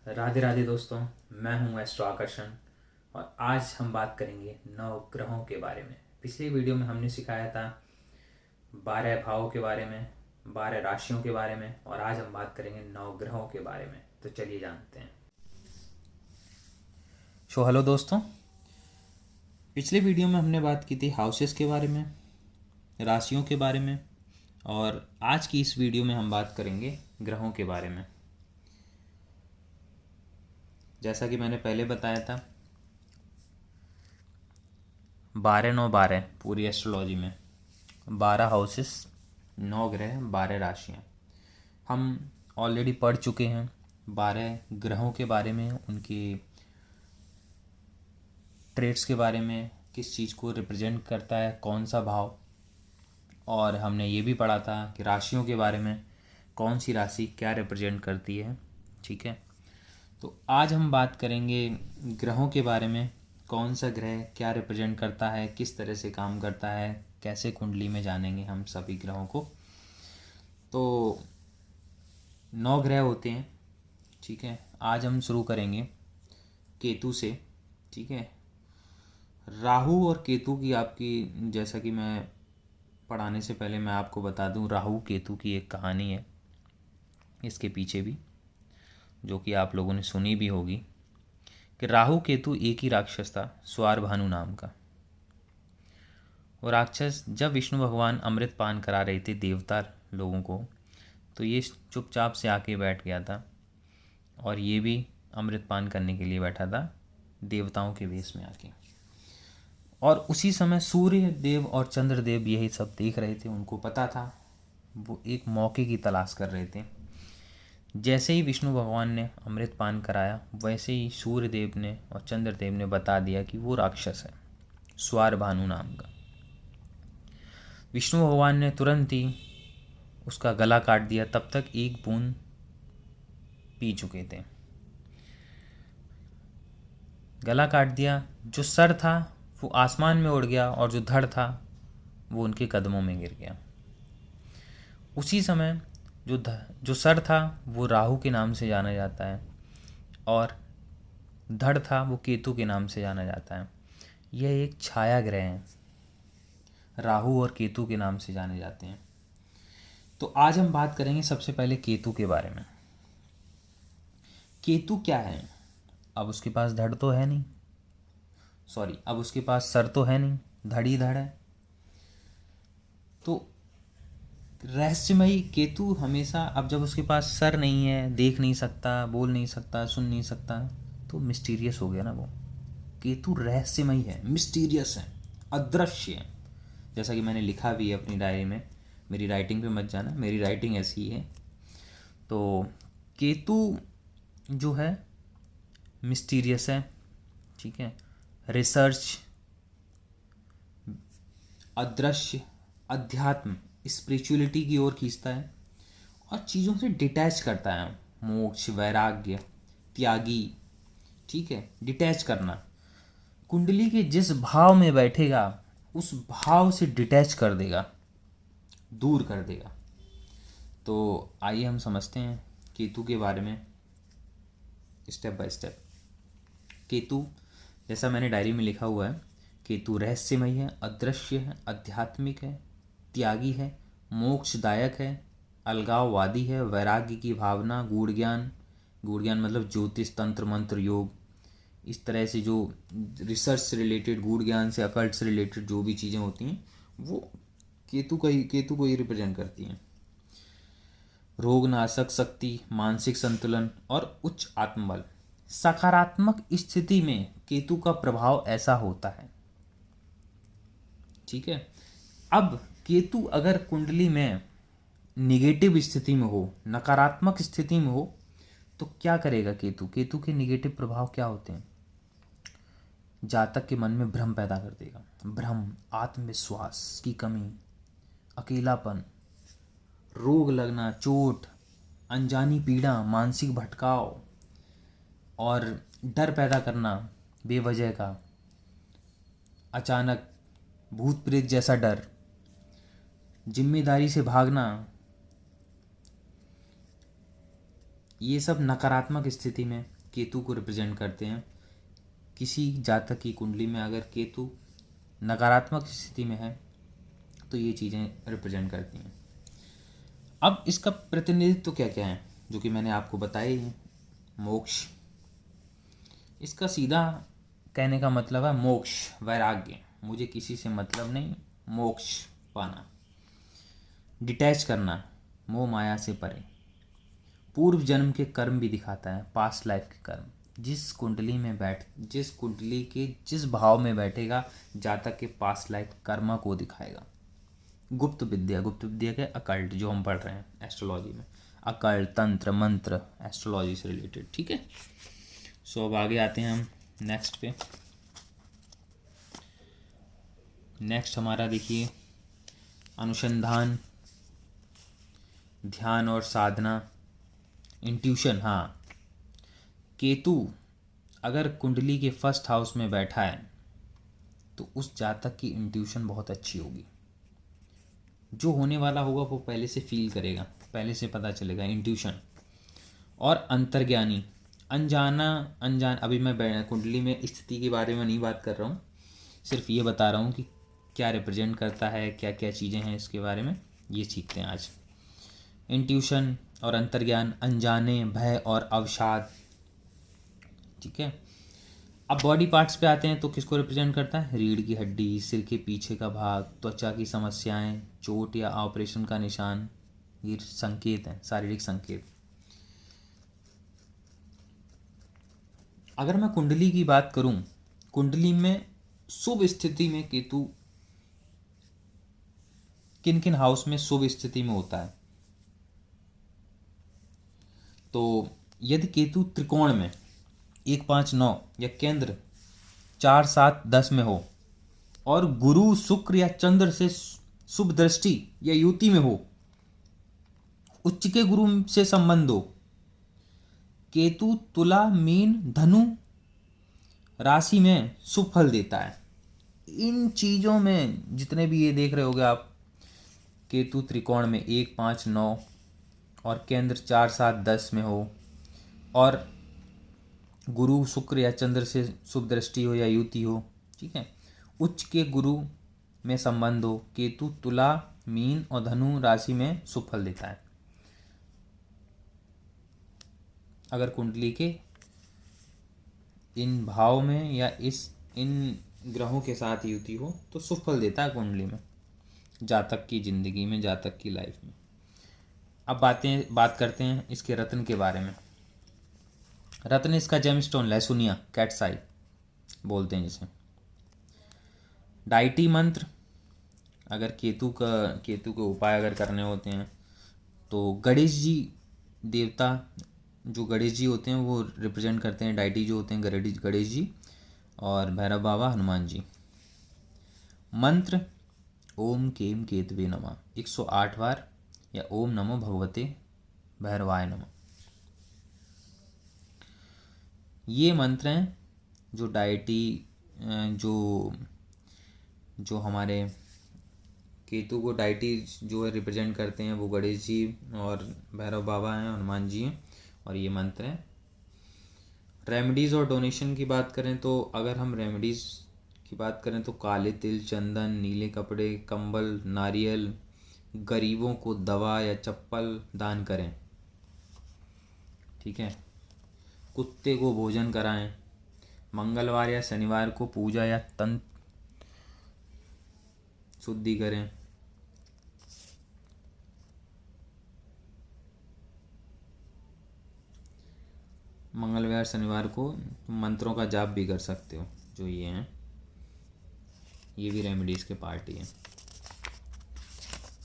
राधे राधे दोस्तों, मैं हूं एस्ट्रो आकर्षण। और आज हम बात करेंगे नौ ग्रहों के बारे में। पिछली वीडियो में हमने सिखाया था 12 भावों के बारे में, 12 राशियों के बारे में, और आज हम बात करेंगे नौ ग्रहों के बारे में। तो चलिए जानते हैं। हेलो दोस्तों, पिछले वीडियो में हमने बात की थी हाउसेस के बारे में, राशियों के बारे में, और आज की इस वीडियो में हम बात करेंगे ग्रहों के बारे में। जैसा कि मैंने पहले बताया था, 12 9 12 पूरी एस्ट्रोलॉजी में 12 हाउसेस, 9 ग्रह, 12 राशियाँ हम ऑलरेडी पढ़ चुके हैं। 12 ग्रहों के बारे में, उनके ट्रेट्स के बारे में, किस चीज़ को रिप्रेजेंट करता है कौन सा भाव, और हमने ये भी पढ़ा था कि राशियों के बारे में, कौन सी राशि क्या रिप्रेजेंट करती है। ठीक है, तो आज हम बात करेंगे ग्रहों के बारे में। कौन सा ग्रह क्या रिप्रेजेंट करता है, किस तरह से काम करता है, कैसे कुंडली में जानेंगे हम सभी ग्रहों को। तो 9 ग्रह होते हैं। ठीक है, आज हम शुरू करेंगे केतु से। ठीक है, राहु और केतु की आपकी, जैसा कि मैं पढ़ाने से पहले मैं आपको बता दूं, राहु केतु की एक कहानी है इसके पीछे भी, जो कि आप लोगों ने सुनी भी होगी, कि राहु केतु एक ही राक्षस था, स्वारभानु नाम का। वो राक्षस जब विष्णु भगवान अमृत पान करा रहे थे देवता लोगों को, तो ये चुपचाप से आके बैठ गया था, और ये भी अमृत पान करने के लिए बैठा था देवताओं के वेश में आके। और उसी समय सूर्य देव और चंद्र देव यही सब देख रहे थे, उनको पता था, वो एक मौके की तलाश कर रहे थे। जैसे ही विष्णु भगवान ने अमृत पान कराया, वैसे ही सूर्य देव ने और चंद्र देव ने बता दिया कि वो राक्षस है, स्वारभानु नाम का। विष्णु भगवान ने तुरंत ही उसका गला काट दिया, तब तक एक बूंद पी चुके थे। गला काट दिया। जो सर था वो आसमान में उड़ गया, और जो धड़ था वो उनके कदमों में गिर गया। उसी समय जो सर था वो राहु के नाम से जाना जाता है, और धड़ था वो केतु के नाम से जाना जाता है। यह एक छाया ग्रह है, राहु और केतु के नाम से जाने जाते हैं। तो आज हम बात करेंगे सबसे पहले केतु के बारे में। केतु क्या है? अब उसके पास धड़ तो है नहीं, सॉरी, अब उसके पास सर तो है नहीं, धड़ ही धड़ है। तो रहस्यमयी केतु हमेशा, अब जब उसके पास सर नहीं है, देख नहीं सकता, बोल नहीं सकता, सुन नहीं सकता, तो मिस्टीरियस हो गया ना वो। केतु रहस्यमयी है, मिस्टीरियस है, अदृश्य है। जैसा कि मैंने लिखा भी है अपनी डायरी में, मेरी राइटिंग पे मत जाना, मेरी राइटिंग ऐसी ही है। तो केतु जो है मिस्टीरियस है। ठीक है, रिसर्च, अदृश्य, अध्यात्म, स्पिरिचुअलिटी की ओर खींचता है, और चीज़ों से डिटैच करता है। मोक्ष, वैराग्य, त्यागी। ठीक है, डिटैच करना। कुंडली के जिस भाव में बैठेगा उस भाव से डिटैच कर देगा, दूर कर देगा। तो आइए हम समझते हैं केतु के बारे में स्टेप बाय स्टेप। केतु, जैसा मैंने डायरी में लिखा हुआ है, केतु रहस्यमय है, अदृश्य है, आध्यात्मिक है, त्यागी है, मोक्षदायक है, अलगाववादी है, वैराग्य की भावना, गूढ़ ज्ञान, गूढ़ ज्ञान मतलब ज्योतिष, तंत्र, मंत्र, योग, इस तरह से जो रिसर्च से रिलेटेड, गूढ़ ज्ञान से, अकल्ट से रिलेटेड जो भी चीज़ें होती हैं वो केतु को ही रिप्रेजेंट करती हैं। रोगनाशक शक्ति, मानसिक संतुलन और उच्च आत्मबल। सकारात्मक स्थिति में केतु का प्रभाव ऐसा होता है। ठीक है, अब केतु अगर कुंडली में निगेटिव स्थिति में हो, नकारात्मक स्थिति में हो, तो क्या करेगा केतु? केतु के निगेटिव प्रभाव क्या होते हैं? जातक के मन में भ्रम पैदा कर देगा। भ्रम, आत्मविश्वास की कमी, अकेलापन, रोग लगना, चोट, अनजानी पीड़ा, मानसिक भटकाव, और डर पैदा करना बेवजह का, अचानक भूत प्रेत जैसा डर, जिम्मेदारी से भागना, ये सब नकारात्मक स्थिति में केतु को रिप्रेजेंट करते हैं। किसी जातक की कुंडली में अगर केतु नकारात्मक स्थिति में है तो ये चीज़ें रिप्रेजेंट करती हैं। अब इसका प्रतिनिधित्व क्या क्या है जो कि मैंने आपको बताया ही है। मोक्ष, इसका सीधा कहने का मतलब है मोक्ष, वैराग्य, मुझे किसी से मतलब नहीं, मोक्ष पाना। डिटैच करना, मोह माया से परे। पूर्व जन्म के कर्म भी दिखाता है, पास्ट लाइफ के कर्म। जिस कुंडली के जिस भाव में बैठेगा जातक के पास्ट लाइफ कर्म को दिखाएगा। गुप्त विद्या के अकल्ट जो हम पढ़ रहे हैं एस्ट्रोलॉजी में, अकल्ट, तंत्र, मंत्र, एस्ट्रोलॉजी से रिलेटेड। ठीक है, सो अब आगे आते हैं हम नेक्स्ट पे। नेक्स्ट हमारा देखिए अनुसंधान, ध्यान और साधना, इंट्यूशन। हाँ, केतु अगर कुंडली के फर्स्ट हाउस में बैठा है तो उस जातक की इंट्यूशन बहुत अच्छी होगी। जो होने वाला होगा वो पहले से फील करेगा, पहले से पता चलेगा, इंट्यूशन। और अंतर्ज्ञानी, अनजान। अभी मैं कुंडली में स्थिति के बारे में नहीं बात कर रहा हूँ, सिर्फ ये बता रहा हूँ कि क्या रिप्रेजेंट करता है, क्या क्या चीज़ें हैं इसके बारे में, ये सीखते हैं आज। इंट्यूशन और अंतर्ज्ञान, अनजाने, भय और अवसाद। ठीक है, अब बॉडी पार्ट्स पे आते हैं तो किसको रिप्रेजेंट करता है? रीढ़ की हड्डी, सिर के पीछे का भाग, त्वचा की समस्याएं, चोट या ऑपरेशन का निशान, ये संकेत हैं, शारीरिक संकेत। अगर मैं कुंडली की बात करूं, कुंडली में शुभ स्थिति में केतु किन किन हाउस में शुभ स्थिति में होता है? तो यदि केतु त्रिकोण में 1, 5, 9 या केंद्र 4, 7, 10 में हो और गुरु, शुक्र या चंद्र से शुभ दृष्टि या युति में हो, उच्च के गुरु से संबंध हो, केतु तुला, मीन, धनु राशि में शुभ फल देता है। इन चीज़ों में जितने भी ये देख रहे होगे आप, केतु त्रिकोण में 1, 5, 9 और केंद्र 4, 7, 10 में हो और गुरु, शुक्र या चंद्र से शुभ दृष्टि हो या युति हो, ठीक है, उच्च के गुरु में संबंध हो, केतु तुला, मीन और धनु राशि में शुभ फल देता है। अगर कुंडली के इन भाव में या इन ग्रहों के साथ युति हो तो शुभ फल देता है कुंडली में, जातक की जिंदगी में, जातक की लाइफ में। अब बात करते हैं इसके रत्न के बारे में। रत्न इसका जेमस्टोन लहसुनिया, कैट्स आई बोलते हैं जिसे। डाइटी मंत्र, अगर केतु के उपाय अगर करने होते हैं तो गणेश जी देवता, जो गणेश जी होते हैं वो रिप्रेजेंट करते हैं, डाइटी जो होते हैं गणेश जी, और भैरव बाबा, हनुमान जी। मंत्र ओम केम केतवे नमः 108 बार या ओम नमो भगवते भैरवाय नमः। ये मंत्र हैं जो डाइटी जो हमारे केतु को डाइटी जो है रिप्रेजेंट करते हैं, वो गणेश जी और भैरव बाबा हैं, हनुमान जी हैं, और ये मंत्र हैं। रेमेडीज़ और डोनेशन की बात करें तो अगर हम रेमेडीज़ की बात करें तो काले तिल, चंदन, नीले कपड़े, कंबल, नारियल, गरीबों को दवा या चप्पल दान करें। ठीक है, कुत्ते को भोजन कराएं, मंगलवार या शनिवार को पूजा या तंत्र शुद्धि करें। मंगलवार शनिवार को मंत्रों का जाप भी कर सकते हो, जो ये हैं, ये भी रेमेडीज़ के पार्ट ही हैं।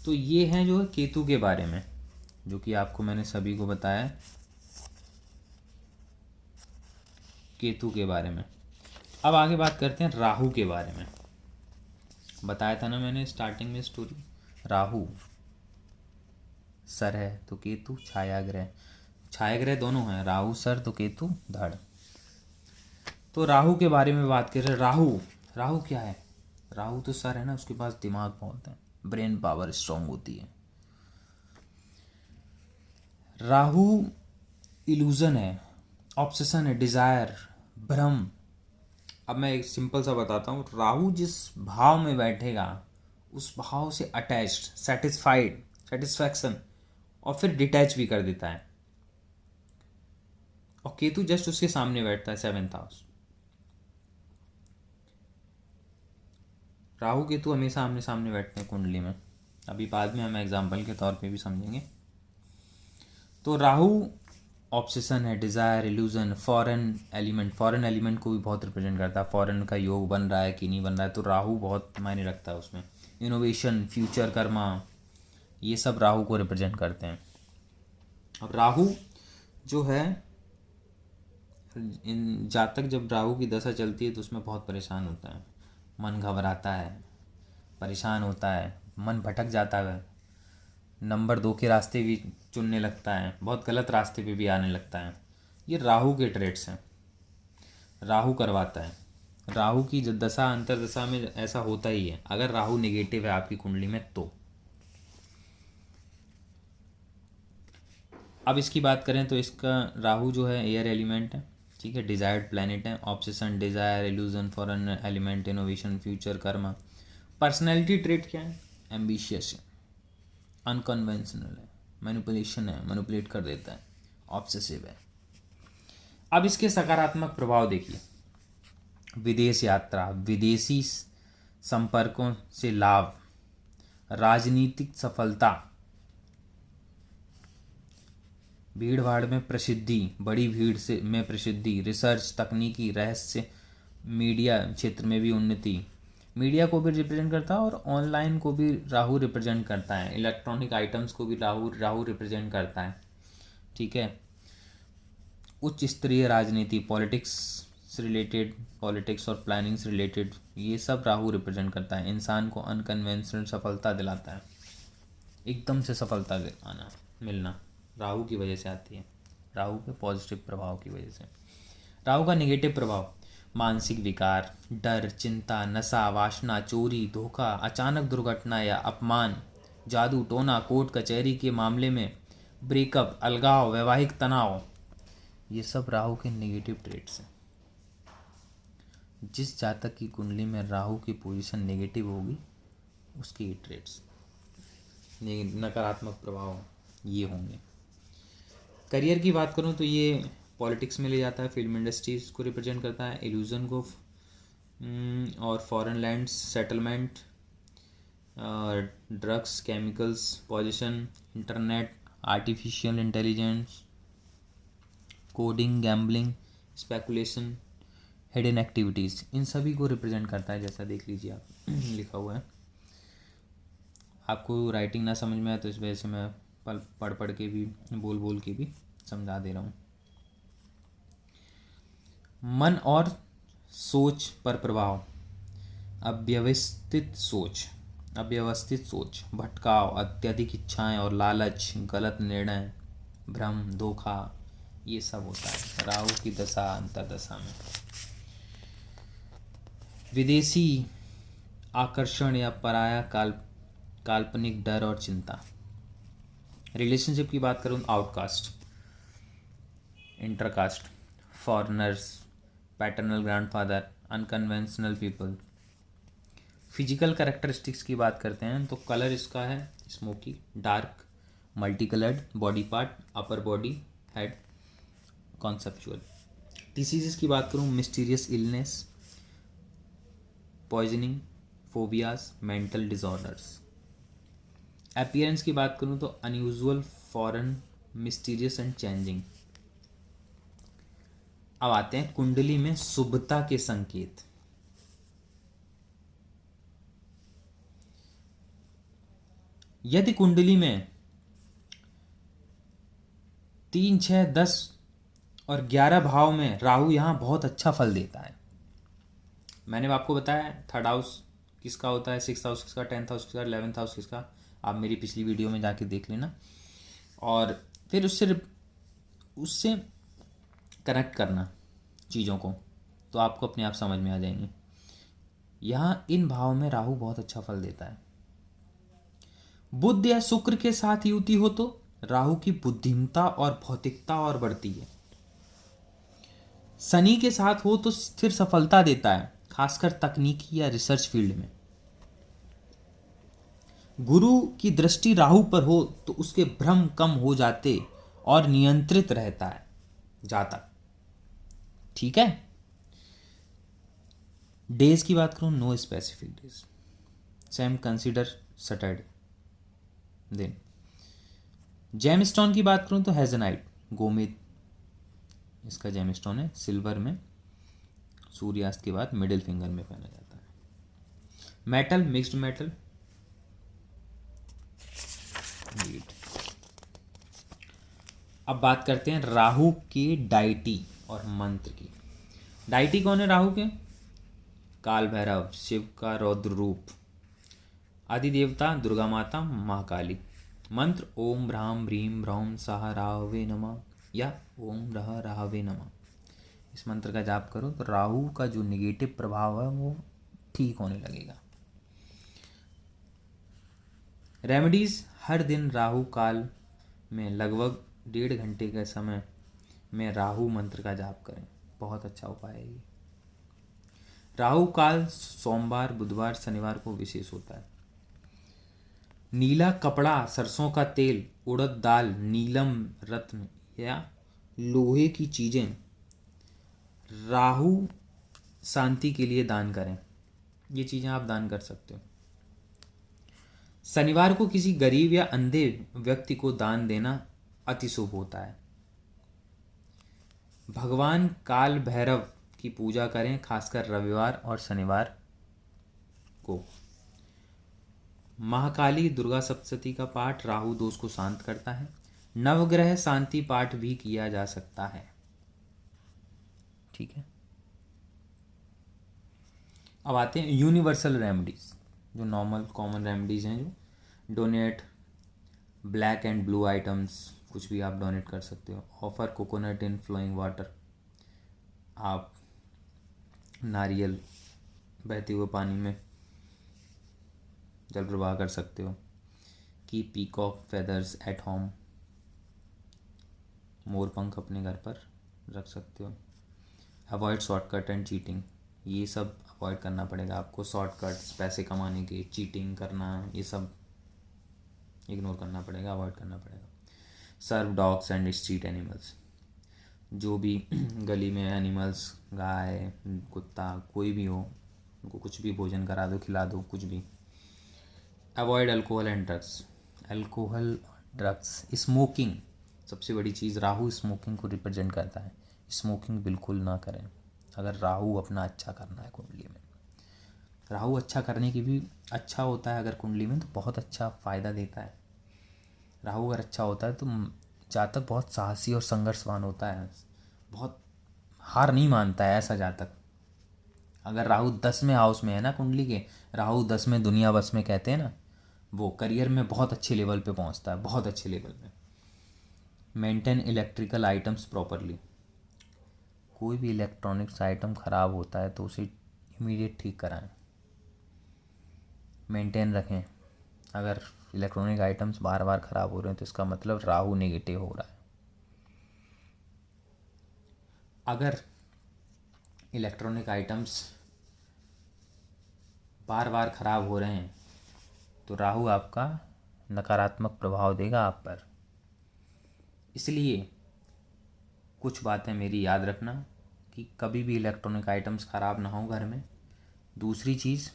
तो ये हैं जो है केतु के बारे में, जो कि आपको मैंने सभी को बताया केतु के बारे में। अब आगे बात करते हैं राहु के बारे में। बताया था ना मैंने स्टार्टिंग में स्टोरी, राहु सर है तो केतु छाया ग्रह दोनों हैं, राहु सर तो केतु धड़। तो राहु के बारे में बात कर रहे हैं। राहु क्या है? राहु तो सर है ना, उसके पास दिमाग बहुत है, ब्रेन पावर स्ट्रांग होती है। राहु इल्यूजन है, ऑब्सेशन है, डिज़ायर, भ्रम। अब मैं एक सिंपल सा बताता हूँ, राहु जिस भाव में बैठेगा उस भाव से अटैच्ड, सेटिस्फाइड, सेटिस्फैक्शन, और फिर डिटैच भी कर देता है। और केतु जस्ट उसके सामने बैठता है, 7th हाउस। राहु केतु हमेशा आमने सामने बैठते हैं कुंडली में, अभी बाद में हम एग्जाम्पल के तौर पे भी समझेंगे। तो राहु ऑब्सेशन है, डिज़ायर, इल्यूजन, फॉरेन एलिमेंट को भी बहुत रिप्रेजेंट करता है। फॉरेन का योग बन रहा है कि नहीं बन रहा है, तो राहु बहुत मायने रखता है उसमें। इनोवेशन, फ्यूचर, कर्मा, ये सब राहु को रिप्रेजेंट करते हैं। अब राहु जो है, इन जातक जब राहु की दशा चलती है तो उसमें बहुत परेशान होता है, मन घबराता है, परेशान होता है, मन भटक जाता है, नंबर 2 के रास्ते भी चुनने लगता है, बहुत गलत रास्ते पे भी आने लगता है। ये राहु के ट्रेड्स हैं, राहु करवाता है। राहु की दशा अंतरदशा में ऐसा होता ही है, अगर राहु नेगेटिव है आपकी कुंडली में तो। अब इसकी बात करें तो इसका राहु जो है एयर एलिमेंट है, ठीक है, डिजायर्ड प्लैनेट है। Obsession, desire, illusion, foreign element, innovation, future, karma. Personality trait क्या है? एम्बिशियस है, अनकन्वेंशनल है, मैनिपुलेशन है, मैनिपुलेट कर देता है, ऑब्सेसिव है। अब इसके सकारात्मक प्रभाव देखिए, विदेश यात्रा, विदेशी संपर्कों से लाभ, राजनीतिक सफलता, भीड़ भाड़ में प्रसिद्धि, बड़ी भीड़ से में प्रसिद्धि, रिसर्च, तकनीकी, रहस्य, मीडिया क्षेत्र में भी उन्नति। मीडिया को भी रिप्रेजेंट करता है और ऑनलाइन को भी राहु रिप्रेजेंट करता है, इलेक्ट्रॉनिक आइटम्स को भी राहु रिप्रेजेंट करता है, ठीक है। उच्च स्तरीय राजनीति, पॉलिटिक्स से रिलेटेड, पॉलिटिक्स और प्लानिंग से रिलेटेड, ये सब राहु रिप्रेजेंट करता है। इंसान को अनकन्वेंशनल सफलता दिलाता है, एकदम से सफलता आना, मिलना राहु की वजह से आती है, राहु के पॉजिटिव प्रभाव की वजह से। राहु का नेगेटिव प्रभाव, मानसिक विकार, डर, चिंता, नशा, वासना, चोरी, धोखा, अचानक दुर्घटना या अपमान, जादू टोना, कोर्ट कचहरी के मामले में ब्रेकअप, अलगाव, वैवाहिक तनाव, ये सब राहु के नेगेटिव ट्रेट्स हैं। जिस जातक की कुंडली में राहु की पोजीशन नेगेटिव होगी उसके ये ट्रेट्स, नकारात्मक प्रभाव ये होंगे। करियर की बात करूँ तो ये पॉलिटिक्स में ले जाता है, फिल्म इंडस्ट्रीज को रिप्रेजेंट करता है, इल्यूजन को, और foreign lands, settlement, drugs, chemicals, position, internet, artificial intelligence, coding, gambling, speculation, hidden activities, इन सभी को रिप्रेजेंट करता है। जैसा देख लीजिए आप लिखा हुआ है, आपको राइटिंग ना समझ में आए तो इस वजह से मैं पढ़ पढ़ के भी, बोल बोल के भी समझा दे रहा हूँ। मन और सोच पर प्रभाव, अव्यवस्थित सोच, भटकाव, अत्यधिक इच्छाएं और लालच, गलत निर्णय, भ्रम, धोखा, ये सब होता है राहु की दशा अंतरदशा में। विदेशी आकर्षण या पराया काल्पनिक डर और चिंता। रिलेशनशिप की बात करूँ, outcast, intercaste, foreigners, paternal grandfather, unconventional people. Physical characteristics की बात करते हैं तो कलर इसका है smoky, dark, multi coloured, body part, upper body, head, conceptual. Diseases की बात करूँ, mysterious illness, poisoning, phobias, mental disorders. Appearance की बात करूँ तो unusual, foreign, mysterious and changing. अब आते हैं कुंडली में शुभता के संकेत। यदि कुंडली में 3, 6, 10 और 11 भाव में राहु यहाँ बहुत अच्छा फल देता है। मैंने आपको बताया 3rd हाउस किसका होता है, 6th हाउस किसका, 10th हाउस किसका, 11th हाउस किसका, आप मेरी पिछली वीडियो में जाके देख लेना और फिर उससे कनेक्ट करना चीज़ों को, तो आपको अपने आप समझ में आ जाएंगी। यहाँ इन भाव में राहु बहुत अच्छा फल देता है। बुध या शुक्र के साथ युति हो तो राहु की बुद्धिमत्ता और भौतिकता और बढ़ती है। शनि के साथ हो तो स्थिर सफलता देता है, खासकर तकनीकी या रिसर्च फील्ड में। गुरु की दृष्टि राहु पर हो तो उसके भ्रम कम हो जाते और नियंत्रित रहता है जातक। ठीक है। डेज की बात करूं, no specific days, same consider Saturday. दिन जेमस्टोन की बात करूं तो हेजनाइट, गोमेद इसका जेमस्टोन है, सिल्वर में, सूर्यास्त के बाद मिडिल फिंगर में पहना जाता है। Metal, mixed metal, lead. अब बात करते हैं राहु की डाइटी और मंत्र की। डाइटी कौन है राहु के? काल भैरव, शिव का रौद्र रूप, आदि देवता दुर्गा माता, महाकाली। मंत्र ओम भ्राम भ्रीम भ्रौम सह राहवे नमः या ओम रह राहवे नमः। इस मंत्र का जाप करो तो राहु का जो निगेटिव प्रभाव है वो ठीक होने लगेगा। रेमेडीज, हर दिन राहु काल में लगभग 1.5 घंटे के समय में राहु मंत्र का जाप करें, बहुत अच्छा उपाय है ये। राहु काल सोमवार, बुधवार, शनिवार को विशेष होता है। नीला कपड़ा, सरसों का तेल, उड़द दाल, नीलम रत्न या लोहे की चीजें राहु शांति के लिए दान करें। ये चीजें आप दान कर सकते हो। शनिवार को किसी गरीब या अंधे व्यक्ति को दान देना अति शुभ होता है। भगवान काल भैरव की पूजा करें, खासकर रविवार और शनिवार को। महाकाली दुर्गा सप्तशती का पाठ राहु दोष को शांत करता है। नवग्रह शांति पाठ भी किया जा सकता है। ठीक है। अब आते हैं यूनिवर्सल रेमेडीज, जो नॉर्मल कॉमन रेमेडीज हैं, जो donate black and blue items, कुछ भी आप डोनेट कर सकते हो। ऑफर कोकोनट इन फ्लोइंग वाटर, आप नारियल बहते हुए पानी में जल प्रवाह कर सकते हो। की पीकॉक फेदर्स एट होम, मोर पंख अपने घर पर रख सकते हो। अवॉइड शॉर्टकट एंड चीटिंग, ये सब अवॉइड करना पड़ेगा आपको। शॉर्टकट्स, पैसे कमाने के, चीटिंग करना, ये सब इग्नोर करना पड़ेगा, अवॉइड करना पड़ेगा। सर्व डॉग्स एंड स्ट्रीट एनिमल्स, जो भी गली में एनिमल्स, गाय, कुत्ता, कोई भी हो, उनको कुछ भी भोजन करा दो, खिला दो, कुछ भी। Avoid alcohol and drugs, alcohol, drugs, smoking, सबसे बड़ी चीज़, राहु स्मोकिंग को रिप्रेजेंट करता है। स्मोकिंग बिल्कुल ना करें अगर राहु अपना अच्छा करना है कुंडली में। राहु अच्छा करने की भी अच्छा होता है अगर कुंडली में, तो बहुत अच्छा फ़ायदा देता है। राहु अगर अच्छा होता है तो जातक बहुत साहसी और संघर्षवान होता है, बहुत हार नहीं मानता है ऐसा जातक। अगर राहु 10वें हाउस में है ना कुंडली के, राहु 10 में दुनिया बस में कहते हैं ना, वो करियर में बहुत अच्छे लेवल पे पहुंचता है, बहुत अच्छे लेवल पे। मेंटेन इलेक्ट्रिकल आइटम्स प्रॉपरली, कोई भी इलेक्ट्रॉनिक्स आइटम ख़राब होता है तो उसे इमीडिएट ठीक कराएं, मेंटेन रखें। अगर इलेक्ट्रॉनिक आइटम्स बार बार ख़राब हो रहे हैं तो इसका मतलब राहु नेगेटिव हो रहा है। अगर इलेक्ट्रॉनिक आइटम्स बार बार ख़राब हो रहे हैं तो राहु आपका नकारात्मक प्रभाव देगा आप पर। इसलिए कुछ बातें मेरी याद रखना कि कभी भी इलेक्ट्रॉनिक आइटम्स ख़राब ना हो घर में। दूसरी चीज़,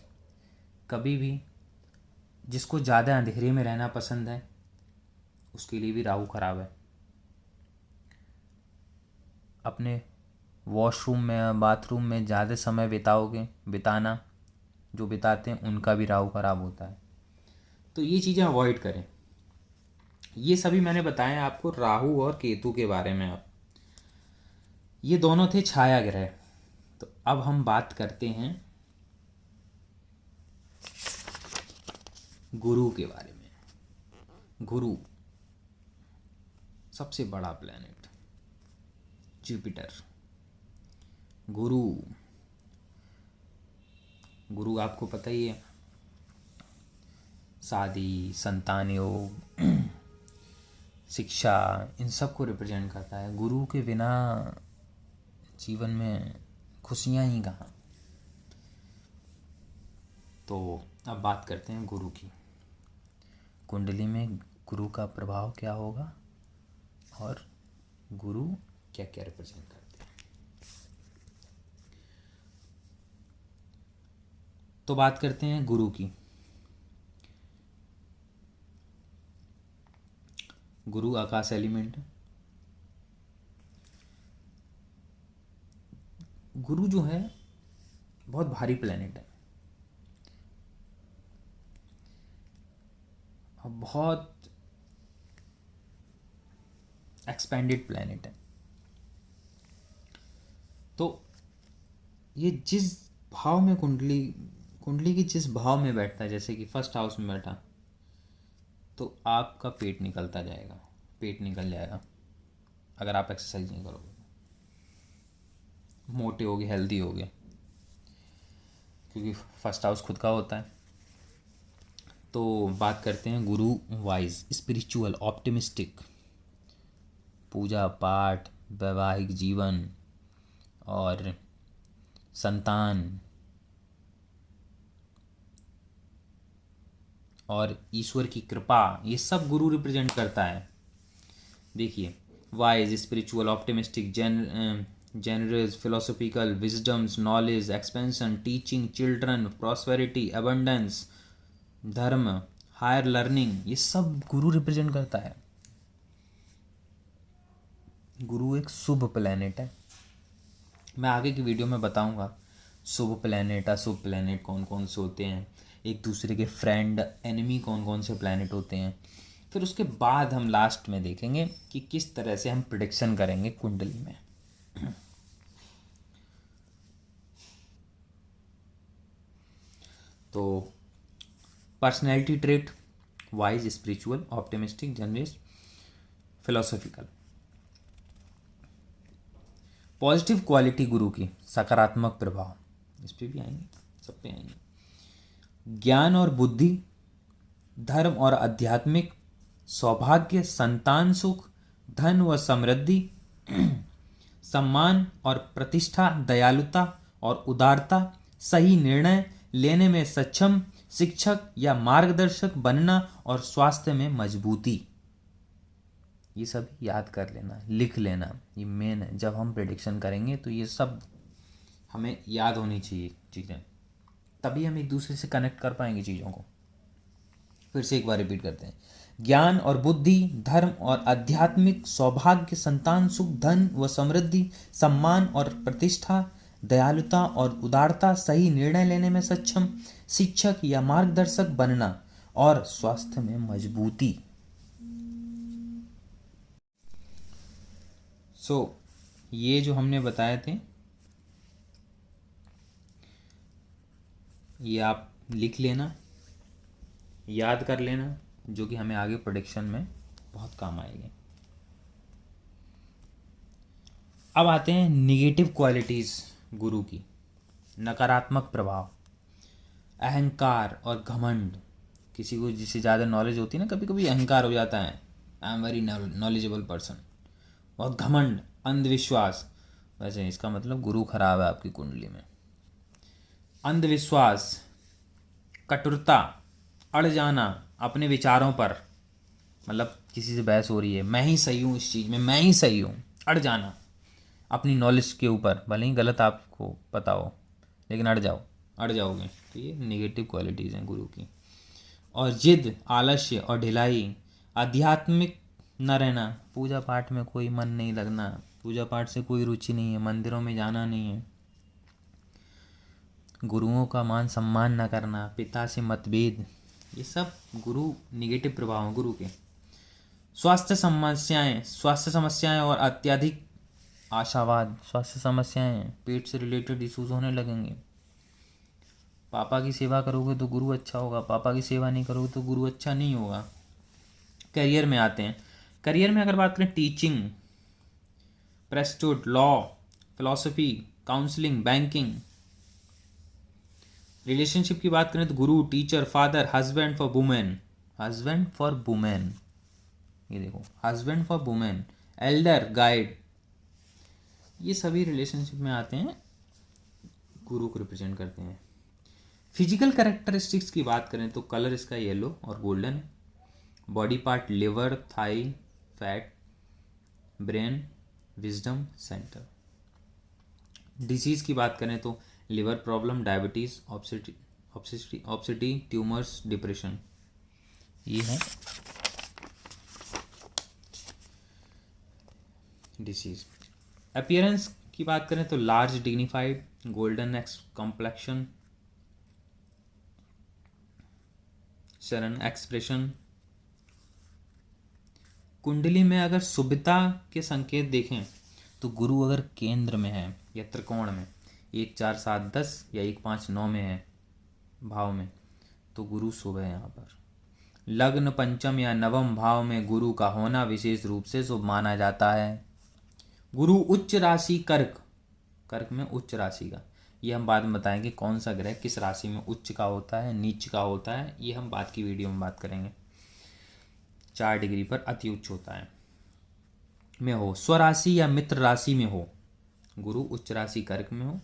कभी भी जिसको ज़्यादा अंधेरे में रहना पसंद है उसके लिए भी राहु खराब है। अपने वॉशरूम में, बाथरूम में ज़्यादा समय बिताना, जो बिताते हैं उनका भी राहु खराब होता है। तो ये चीज़ें अवॉइड करें। ये सभी मैंने बताए आपको राहु और केतु के बारे में। अब ये दोनों थे छाया ग्रह। तो अब हम बात करते हैं गुरु के बारे में। गुरु सबसे बड़ा प्लैनेट, जुपिटर। गुरु आपको पता ही है, शादी, संतान योग, शिक्षा, इन सब को रिप्रेजेंट करता है। गुरु के बिना जीवन में खुशियाँ ही कहाँ। तो अब बात करते हैं गुरु की। कुंडली में गुरु का प्रभाव क्या होगा और गुरु क्या क्या रिप्रेजेंट करते हैं। तो बात करते हैं गुरु की। गुरु आकाश एलिमेंट है। गुरु जो है बहुत भारी प्लेनेट है और बहुत एक्सपेंडेड प्लेनेट है। तो ये जिस भाव में कुंडली कुंडली की जिस भाव में बैठता है, जैसे कि फर्स्ट हाउस में बैठा, तो आपका पेट निकलता जाएगा, पेट निकल जाएगा अगर आप एक्सरसाइज नहीं करोगे। मोटे होगे, हेल्दी होगे, क्योंकि फर्स्ट हाउस खुद का होता है। तो बात करते हैं गुरु वाइज, स्पिरिचुअल, ऑप्टिमिस्टिक, पूजा पाठ, वैवाहिक जीवन और संतान और ईश्वर की कृपा, ये सब गुरु रिप्रेजेंट करता है। देखिए, wise, spiritual, optimistic, generous, philosophical, wisdoms, knowledge, expansion, teaching children, prosperity, abundance, धर्म, हायर लर्निंग, ये सब गुरु रिप्रेजेंट करता है। गुरु एक शुभ प्लैनेट है। मैं आगे की वीडियो में बताऊंगा शुभ प्लैनेट, अशुभ प्लैनेट कौन कौन से होते हैं, एक दूसरे के फ्रेंड एनिमी कौन कौन से प्लैनेट होते हैं। फिर उसके बाद हम लास्ट में देखेंगे कि किस तरह से हम प्रिडिक्शन करेंगे कुंडली में। तो personality trait, wise, spiritual, optimistic, generous, philosophical. Positive quality गुरु की, सकारात्मक प्रभाव, इस पे भी आएंगे, सब पे आएंगे। ज्ञान और बुद्धि, धर्म और आध्यात्मिक, सौभाग्य, संतान सुख, धन व समृद्धि, सम्मान और प्रतिष्ठा, दयालुता और उदारता, सही निर्णय लेने में सक्षम, शिक्षक या मार्गदर्शक बनना और स्वास्थ्य में मजबूती। ये सब याद कर लेना, लिख लेना, ये मेन है। जब हम प्रेडिक्शन करेंगे तो ये सब हमें याद होनी चाहिए चीज़ें, तभी हम एक दूसरे से कनेक्ट कर पाएंगे चीज़ों को। फिर से एक बार रिपीट करते हैं। ज्ञान और बुद्धि, धर्म और आध्यात्मिक, सौभाग्य, संतान सुख, धन व समृद्धि, सम्मान और प्रतिष्ठा, दयालुता और उदारता, सही निर्णय लेने में सक्षम, शिक्षक या मार्गदर्शक बनना और स्वास्थ्य में मजबूती। ये जो हमने बताए थे ये आप लिख लेना, याद कर लेना, जो कि हमें आगे प्रेडिक्शन में बहुत काम आएंगे। अब आते हैं निगेटिव क्वालिटीज़ गुरु की। नकारात्मक प्रभाव, अहंकार और घमंड। किसी को जिससे ज़्यादा नॉलेज होती है ना, कभी कभी अहंकार हो जाता है, I am very knowledgeable person. बहुत घमंड, अंधविश्वास, वैसे इसका मतलब गुरु खराब है आपकी कुंडली में। अंधविश्वास, कटुरता, अड़ जाना अपने विचारों पर, मतलब किसी से बहस हो रही है, मैं ही सही हूँ इस चीज़ में, मैं ही सही हूँ, अड़ जाना अपनी नॉलेज के ऊपर, भले ही गलत आपको पता हो लेकिन अड़ जाओगे। तो ये नेगेटिव क्वालिटीज़ हैं गुरु की। और जिद, आलस्य और ढिलाई, आध्यात्मिक न रहना, पूजा पाठ में कोई मन नहीं लगना, पूजा पाठ से कोई रुचि नहीं है, मंदिरों में जाना नहीं है, गुरुओं का मान सम्मान न करना, पिता से मतभेद, ये सब गुरु निगेटिव प्रभाव हैं गुरु के। स्वास्थ्य समस्याएं और अत्यधिक आशावाद, स्वास्थ्य समस्याएं, पेट से रिलेटेड इश्यूज होने लगेंगे। पापा की सेवा करोगे तो गुरु अच्छा होगा, पापा की सेवा नहीं करोगे तो गुरु अच्छा नहीं होगा। करियर में आते हैं। करियर में अगर बात करें, teaching, priesthood, law, philosophy, counselling, banking. Relationship की बात करें तो guru, teacher, father, husband for women, ये देखो, husband for women, elder, guide, ये सभी रिलेशनशिप में आते हैं, गुरु को रिप्रेजेंट करते हैं। फिजिकल कैरेक्टरिस्टिक्स की बात करें तो कलर इसका येलो और गोल्डन है। Body part liver, thigh, fat, brain, wisdom centre. Disease की बात करें तो liver problem, diabetes, obesity, tumours, depression, ये है डिसीज़। अपीयरेंस की बात करें तो लार्ज, डिग्निफाइड, गोल्डन एक्स कॉम्प्लेक्शन, शरण एक्सप्रेशन। कुंडली में अगर शुभता के संकेत देखें तो गुरु अगर केंद्र में है या त्रिकोण में 1, 4, 7, 10 या 1, 5, 9 में है भाव में, तो गुरु शुभ है। यहाँ पर लग्न, पंचम या नवम भाव में गुरु का होना विशेष रूप से शुभ माना जाता है। गुरु उच्च राशि कर्क, कर्क में उच्च राशि का, ये हम बाद में बताएंगे कौन सा ग्रह किस राशि में उच्च का होता है, नीच का होता है, ये हम बाद की वीडियो में बात करेंगे। 4 डिग्री पर अति उच्च होता है में हो, स्वराशि या मित्र राशि में हो, गुरु उच्च राशि कर्क में हो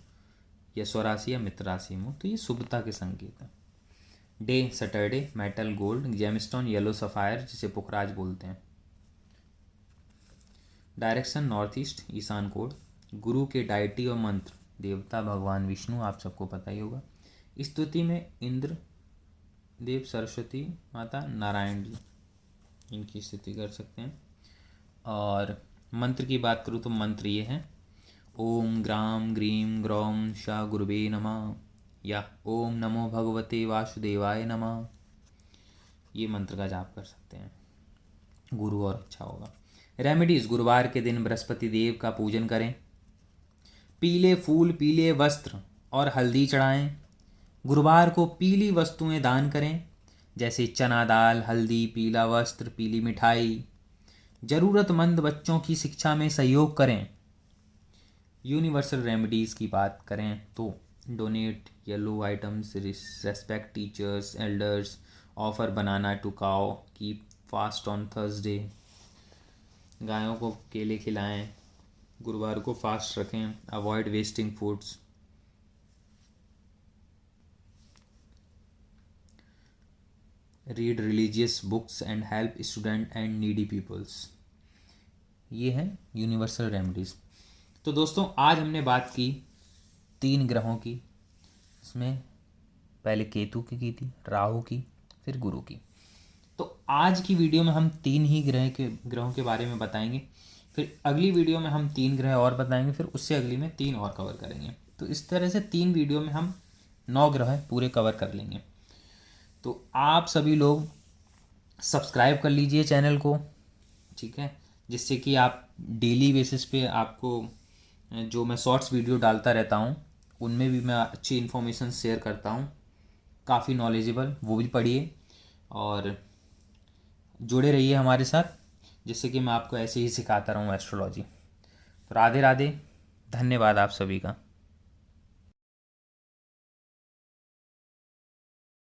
या स्वराशि या मित्र राशि में हो, तो ये शुभता के संकेत है। Day Saturday, metal gold, gemstone yellow sapphire जिसे पुखराज बोलते हैं। डायरेक्शन नॉर्थ ईस्ट, ईशान कोण। गुरु के डायटी और मंत्र, देवता भगवान विष्णु, आप सबको पता ही होगा। स्तुति में इंद्र देव, सरस्वती माता, नारायण जी, इनकी स्तुति कर सकते हैं। और मंत्र की बात करूँ तो मंत्र ये हैं, ओम ग्राम ग्रीम ग्रौम शा गुरुवे नमः या ओम नमो भगवते वासुदेवाय नमः, ये मंत्र का जाप कर सकते हैं, गुरु और अच्छा होगा। रेमेडीज, गुरुवार के दिन बृहस्पति देव का पूजन करें, पीले फूल, पीले वस्त्र और हल्दी चढ़ाएं। गुरुवार को पीली वस्तुएं दान करें, जैसे चना दाल, हल्दी, पीला वस्त्र, पीली मिठाई। ज़रूरतमंद बच्चों की शिक्षा में सहयोग करें। यूनिवर्सल रेमेडीज़ की बात करें तो donate yellow items, respect teachers elders, offer banana to cow, keep fast on Thursday, गायों को केले खिलाएं, गुरुवार को फास्ट रखें, avoid wasting foods. Read religious books and help student and needy peoples, ये हैं यूनिवर्सल रेमेडीज़। तो दोस्तों आज हमने बात की 3 ग्रहों की, इसमें पहले केतु की थी, राहु की, फिर गुरु की। तो आज की वीडियो में हम 3 ही ग्रहों के बारे में बताएंगे, फिर अगली वीडियो में हम 3 ग्रह और बताएंगे, फिर उससे अगली में 3 और कवर करेंगे। तो इस तरह से 3 वीडियो में हम 9 ग्रह पूरे कवर कर लेंगे। तो आप सभी लोग सब्सक्राइब कर लीजिए चैनल को, ठीक है, जिससे कि आप डेली बेसिस पे आपको जो मैं शॉर्ट्स वीडियो डालता रहता हूँ उनमें भी मैं अच्छी इन्फॉर्मेशन शेयर करता हूँ, काफ़ी नॉलेजेबल, वो भी पढ़िए और जुड़े रहिए हमारे साथ, जिससे कि मैं आपको ऐसे ही सिखाता रहूँ एस्ट्रोलॉजी। तो राधे राधे, धन्यवाद आप सभी का।